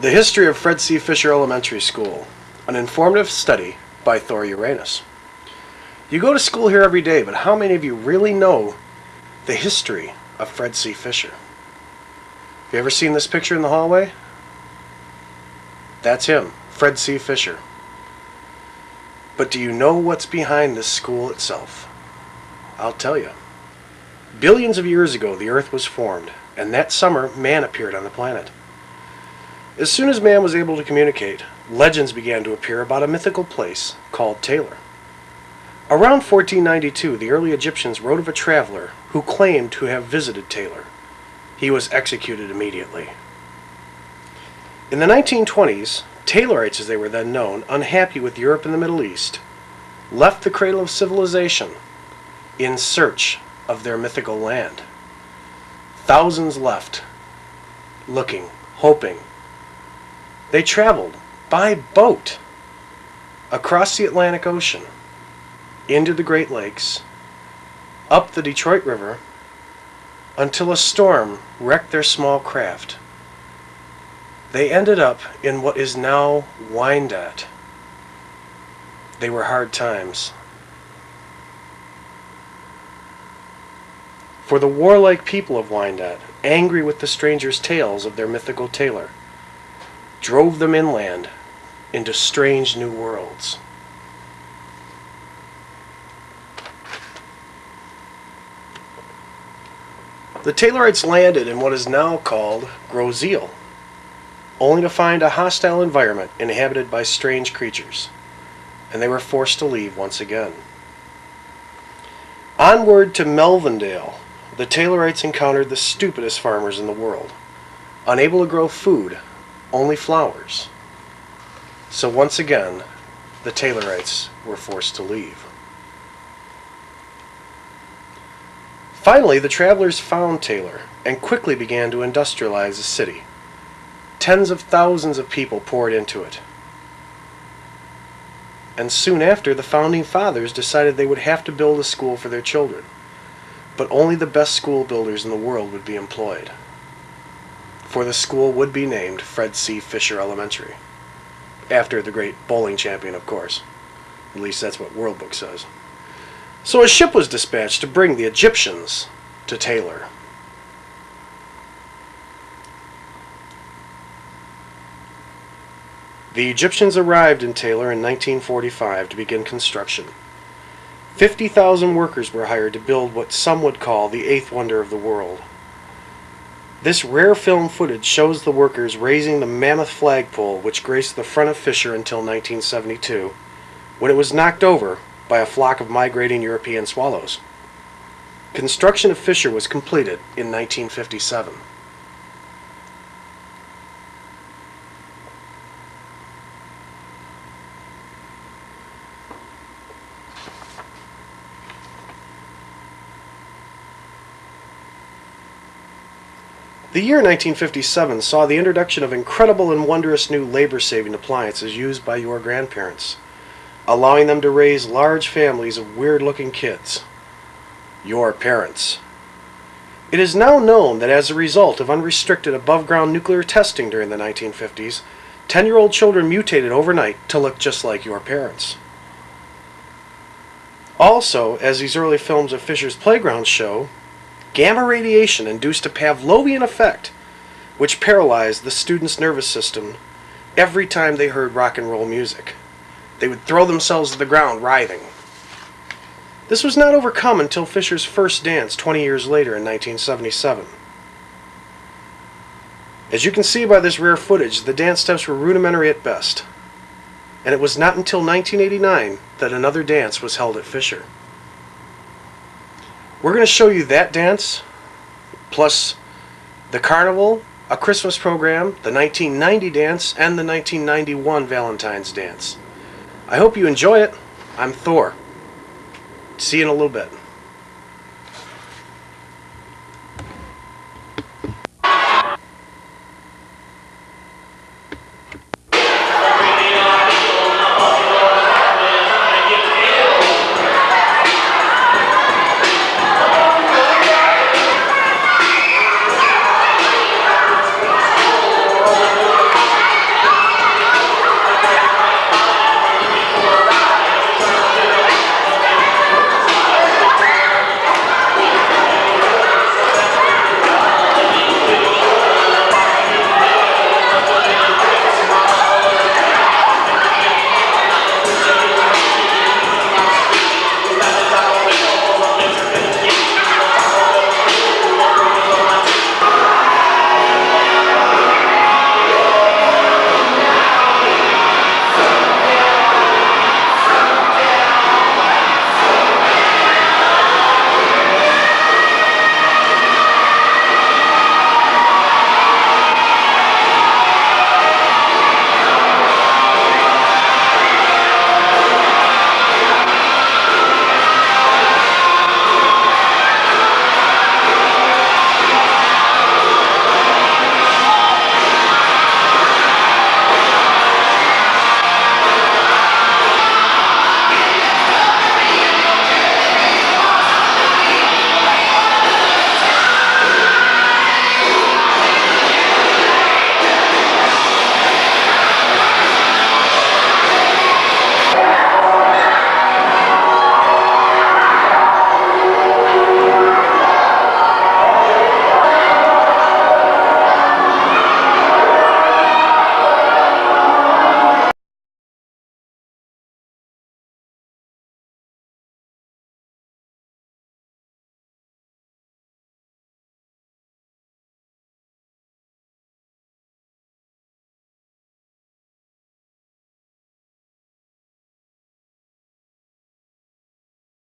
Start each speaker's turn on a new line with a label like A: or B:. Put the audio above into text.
A: The History of Fred C. Fischer Elementary School, an informative study by Thor Uranus. You go to school here every day, but how many of you really know the history of Fred C. Fischer? Have you ever seen this picture in the hallway? That's him, Fred C. Fischer. But do you know what's behind this school itself? I'll tell you. Billions of years ago, the Earth was formed, and that summer, man appeared on the planet. As soon as man was able to communicate, legends began to appear about a mythical place called Taylor. Around 1492, the early Egyptians wrote of a traveler who claimed to have visited Taylor. He was executed immediately. In the 1920s, Taylorites, as they were then known, unhappy with Europe and the Middle East, left the cradle of civilization in search of their mythical land. Thousands left, looking, hoping. They traveled by boat across the Atlantic Ocean, into the Great Lakes, up the Detroit River, until a storm wrecked their small craft. They ended up in what is now Wyandotte. They were hard times. For the warlike people of Wyandotte, angry with the strangers' tales of their mythical Taylor, drove them inland into strange new worlds. The Taylorites landed in what is now called Groseal, only to find a hostile environment inhabited by strange creatures, and they were forced to leave once again. Onward to Melvindale, the Taylorites encountered the stupidest farmers in the world, unable to grow food, only flowers. So once again, the Taylorites were forced to leave. Finally, the travelers found Taylor and quickly began to industrialize the city. Tens of thousands of people poured into it. And soon after, the founding fathers decided they would have to build a school for their children, but only the best school builders in the world would be employed. For the school would be named Fred C. Fischer Elementary, after the great bowling champion, of course. At least that's what World Book says. So a ship was dispatched to bring the Egyptians to Taylor. The Egyptians arrived in Taylor in 1945 to begin construction. 50,000 workers were hired to build what some would call the eighth wonder of the world. This rare film footage shows the workers raising the mammoth flagpole which graced the front of Fischer until 1972, when it was knocked over by a flock of migrating European swallows. Construction of Fischer was completed in 1957. The year 1957 saw the introduction of incredible and wondrous new labor-saving appliances used by your grandparents, allowing them to raise large families of weird-looking kids. Your parents. It is now known that as a result of unrestricted above-ground nuclear testing during the 1950s, 10-year-old children mutated overnight to look just like your parents. Also, as these early films of Fischer's Playground show, gamma radiation induced a Pavlovian effect, which paralyzed the students' nervous system every time they heard rock and roll music. They would throw themselves to the ground, writhing. This was not overcome until Fischer's first dance 20 years later in 1977. As you can see by this rare footage, the dance steps were rudimentary at best, and it was not until 1989 that another dance was held at Fischer. We're going to show you that dance, plus the carnival, a Christmas program, the 1990 dance, and the 1991 Valentine's dance. I hope you enjoy it. I'm Thor. See you in a little bit.